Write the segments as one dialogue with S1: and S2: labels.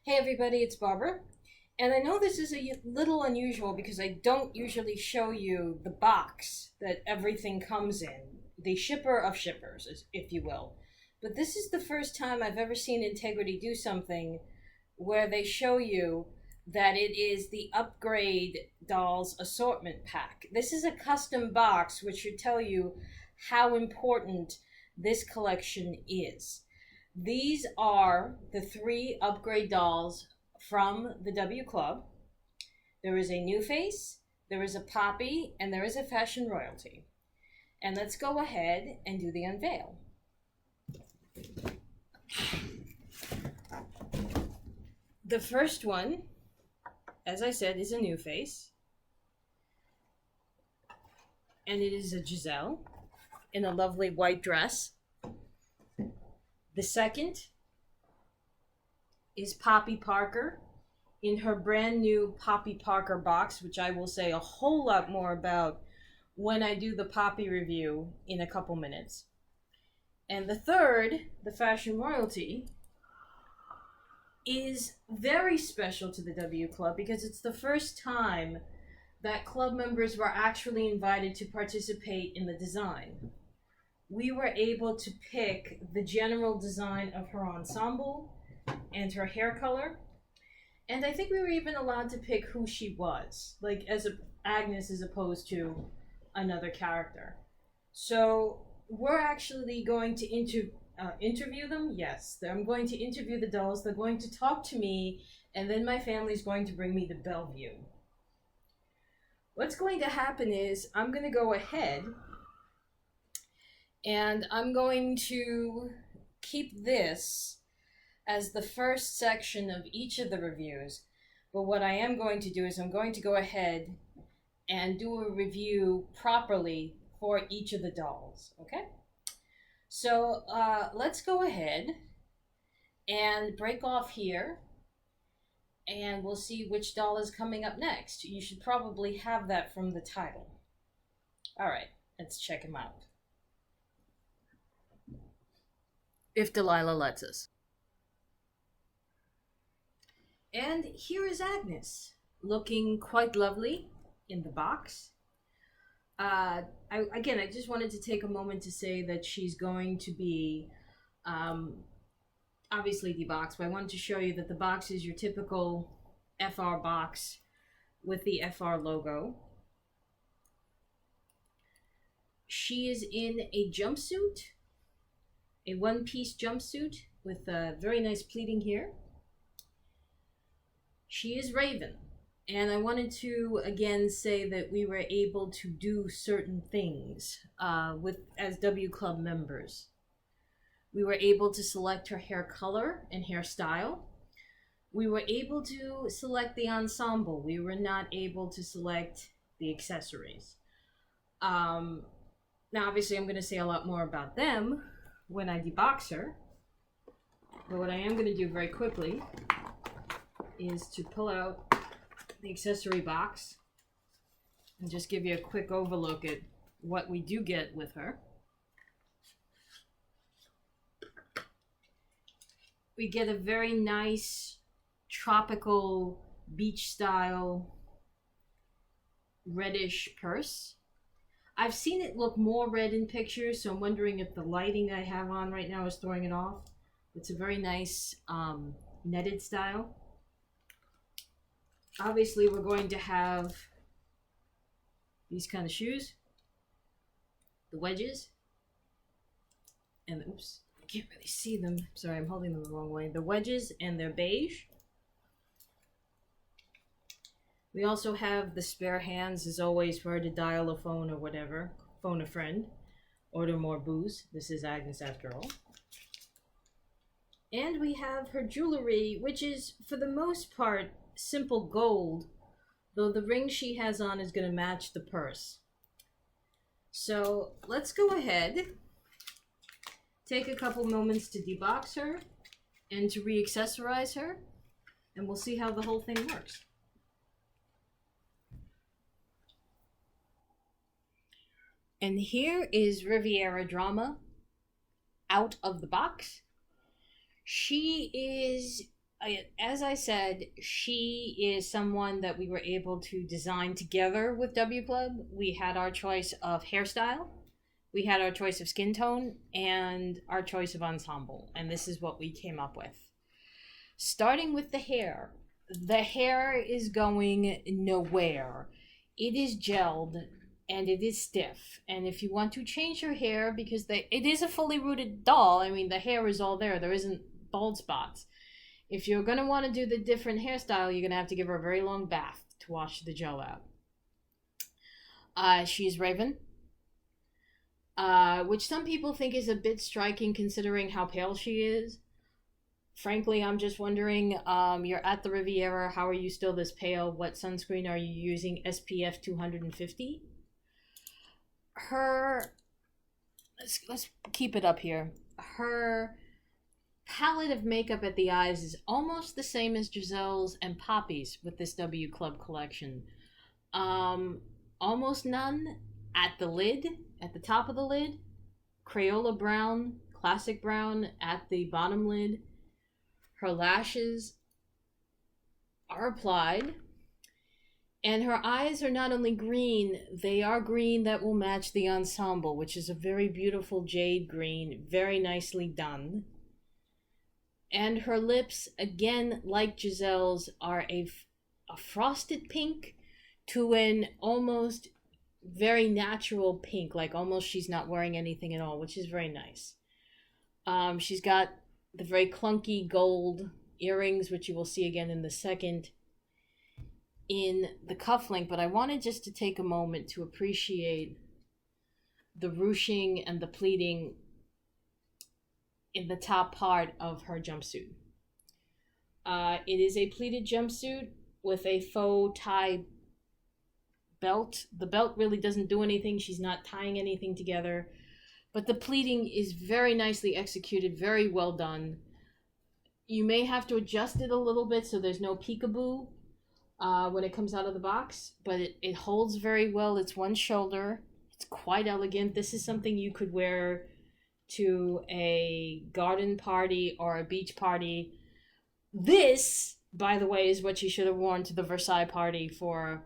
S1: Hey everybody, it's Barbara. And I know this is little unusual because I don't usually show you the box that everything comes in, the shipper of shippers, if you will. But this is the first time I've ever seen Integrity do something where they show you that it is the Upgrade Dolls Assortment Pack. This is a custom box which should tell you how important this collection is. These are the three upgrade dolls from the W Club. There is a New Face, there is a Poppy, and there is a Fashion Royalty. And let's go ahead and do the unveil. The first one, as I said, is a New Face. And it is a Giselle in a lovely white dress. The second is Poppy Parker in her brand new Poppy Parker box, which I will say a whole lot more about when I do the Poppy review in a couple minutes. And the third, the Fashion Royalty, is very special to the W Club because it's the first time that club members were actually invited to participate in the design. We were able to pick the general design of her ensemble and her hair color. And I think we were even allowed to pick who she was, like as Agnes as opposed to another character. So we're actually going to interview them. Yes, I'm going to interview the dolls. They're going to talk to me, and then my family's going to bring me to Bellevue. What's going to happen is I'm going to go ahead and I'm going to keep this as the first section of each of the reviews. But what I am going to do is I'm going to go ahead and do a review properly for each of the dolls, okay? So let's go ahead and break off here and we'll see which doll is coming up next. You should probably have that from the title. All right, let's check him out. If Delilah lets us. And here is Agnes, looking quite lovely in the box. I just wanted to take a moment to say that she's going to be obviously deboxed, but I wanted to show you that the box is your typical FR box with the FR logo. She is in a jumpsuit, a one-piece jumpsuit with very nice pleating here. She is Raven, and I wanted to again say that we were able to do certain things as W Club members. We were able to select her hair color and hairstyle. We were able to select the ensemble. We were not able to select the accessories. Now, obviously, I'm going to say a lot more about them when I debox her. But what I am going to do very quickly is to pull out the accessory box and just give you a quick overlook at what we do get with her. We get a very nice tropical beach style reddish purse. I've seen it look more red in pictures, so I'm wondering if the lighting I have on right now is throwing it off. It's a very nice netted style. Obviously, we're going to have these kind of shoes, the wedges, and oops, I can't really see them. Sorry, I'm holding them the wrong way. The wedges, and they're beige. We also have the spare hands, as always, for her to dial a phone or whatever, phone a friend, order more booze. This is Agnes after all. And we have her jewelry, which is, for the most part, simple gold, though the ring she has on is going to match the purse. So let's go ahead, take a couple moments to debox her and to re-accessorize her, and we'll see how the whole thing works. And here is Riviera Drama out of the box. She is as I said, she is someone that we were able to design together with W Club. We had our choice of hairstyle, we had our choice of skin tone, and our choice of ensemble, and this is what we came up with. Starting with the hair. The hair is going nowhere. It is gelled and it is stiff. And if you want to change your hair, because it is a fully rooted doll, I mean, the hair is all there. There isn't bald spots. If you're going to want to do the different hairstyle, you're going to have to give her a very long bath to wash the gel out. She's Raven, which some people think is a bit striking considering how pale she is. Frankly, I'm just wondering, you're at the Riviera, how are you still this pale? What sunscreen are you using? SPF 250? Let's keep it up here. Her palette of makeup at the eyes is almost the same as Giselle's and Poppy's with this W Club collection. Almost none at the lid, at the top of the lid. Crayola brown, classic brown at the bottom lid. Her lashes are applied, and her eyes are not only green, they are green that will match the ensemble, which is a very beautiful jade green, very nicely done. And her lips, again, like Giselle's, are a frosted pink to an almost very natural pink, like almost she's not wearing anything at all, which is very nice. She's got the very clunky gold earrings, which you will see again in the second in the cufflink, but I wanted just to take a moment to appreciate the ruching and the pleating in the top part of her jumpsuit. It is a pleated jumpsuit with a faux tie belt. The belt really doesn't do anything. She's not tying anything together. But the pleating is very nicely executed, very well done. You may have to adjust it a little bit so there's no peekaboo when it comes out of the box, but it holds very well. It's one shoulder. It's quite elegant. This is something you could wear to a garden party or a beach party. This, by the way, is what she should have worn to the Versailles party for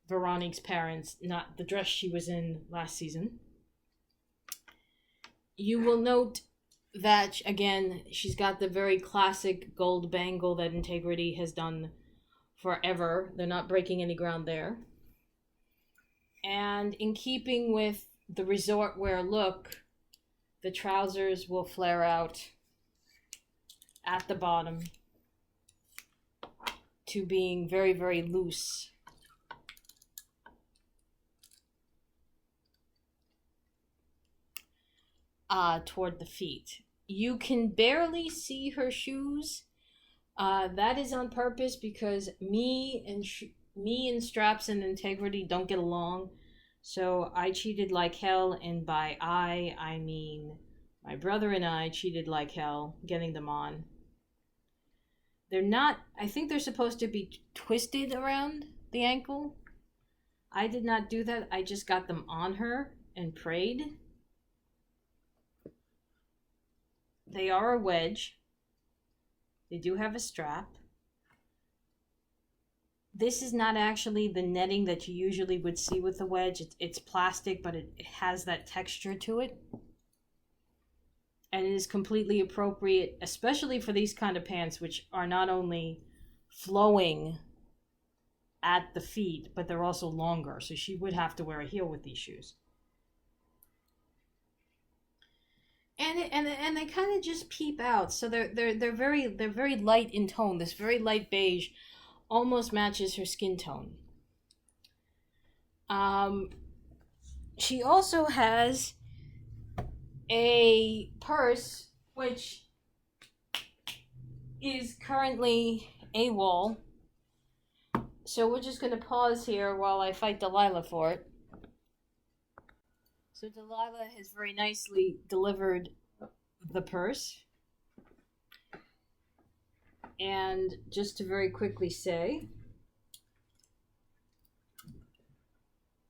S1: Veronique's parents, not the dress she was in last season. You will note that, again, she's got the very classic gold bangle that Integrity has done forever. They're not breaking any ground there. And in keeping with the resort wear look, the trousers will flare out at the bottom to being very, very loose. Toward the feet. You can barely see her shoes. That is on purpose because me and Straps and Integrity don't get along. So I cheated like hell, and by I mean my brother and I cheated like hell getting them on. They're not, I think they're supposed to be twisted around the ankle. I did not do that. I just got them on her and prayed. They are a wedge. They do have a strap. This is not actually the netting that you usually would see with the wedge. It's plastic, but it has that texture to it. And it is completely appropriate, especially for these kind of pants, which are not only flowing at the feet, but they're also longer. So she would have to wear a heel with these shoes. And they kind of just peep out, so they're very light in tone. This very light beige almost matches her skin tone. She also has a purse which is currently AWOL. So we're just gonna pause here while I fight Delilah for it. So Delilah has very nicely delivered the purse. And just to very quickly say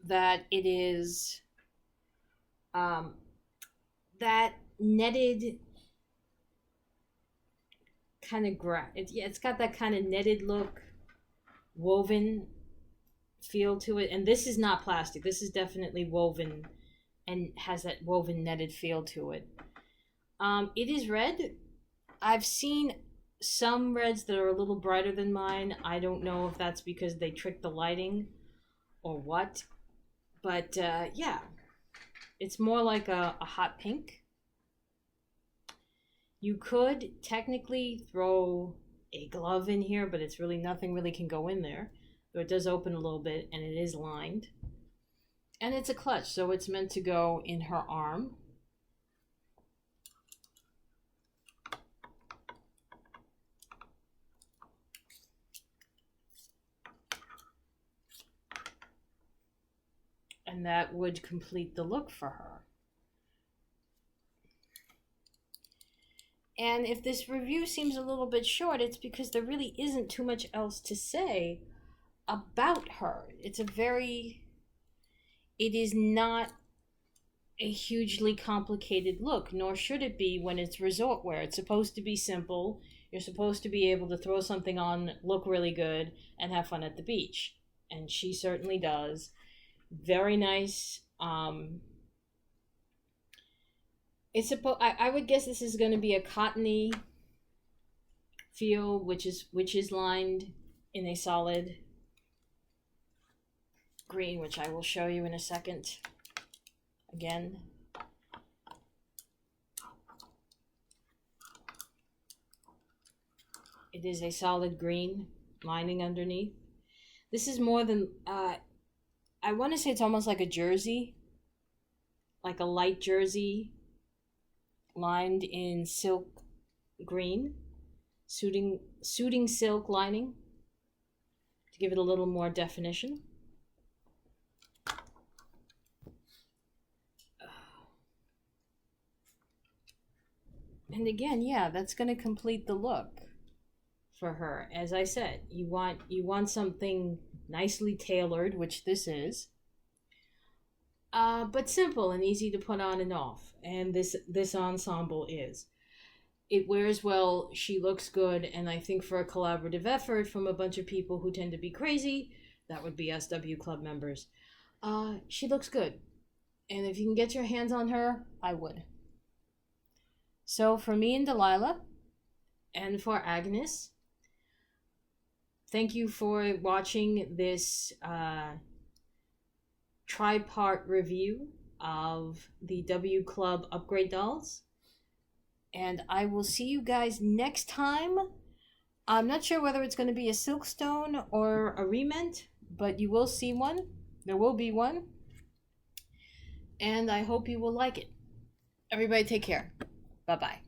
S1: that it is that netted kind of it's got that kind of netted look, woven feel to it. And this is not plastic. This is definitely woven and has that woven netted feel to it. It is red. I've seen some reds that are a little brighter than mine. I don't know if that's because they tricked the lighting or what. But yeah, it's more like a hot pink. You could technically throw a glove in here, but it's really nothing really can go in there. Though it does open a little bit and it is lined. And it's a clutch, so it's meant to go in her arm. And that would complete the look for her. And if this review seems a little bit short, it's because there really isn't too much else to say about her. It is not a hugely complicated look, nor should it be when it's resort wear. It's supposed to be simple. You're supposed to be able to throw something on, look really good, and have fun at the beach. And she certainly does. Very nice. I would guess this is going to be a cottony feel, which is lined in a solid green, which I will show you in a second. Again, it is a solid green lining underneath. This is more than I want to say it's almost like a jersey, like a light jersey lined in silk green, suiting silk lining to give it a little more definition. And again, yeah, that's going to complete the look for her. As I said, you want something nicely tailored, which this is, but simple and easy to put on and off. And this ensemble is. It wears well, she looks good, and I think for a collaborative effort from a bunch of people who tend to be crazy, that would be SW Club members, she looks good. And if you can get your hands on her, I would. So for me and Delilah, and for Agnes, thank you for watching this tri-part review of the W Club upgrade dolls. And I will see you guys next time. I'm not sure whether it's going to be a Silkstone or a remint, but you will see one. There will be one. And I hope you will like it. Everybody take care. Bye-bye.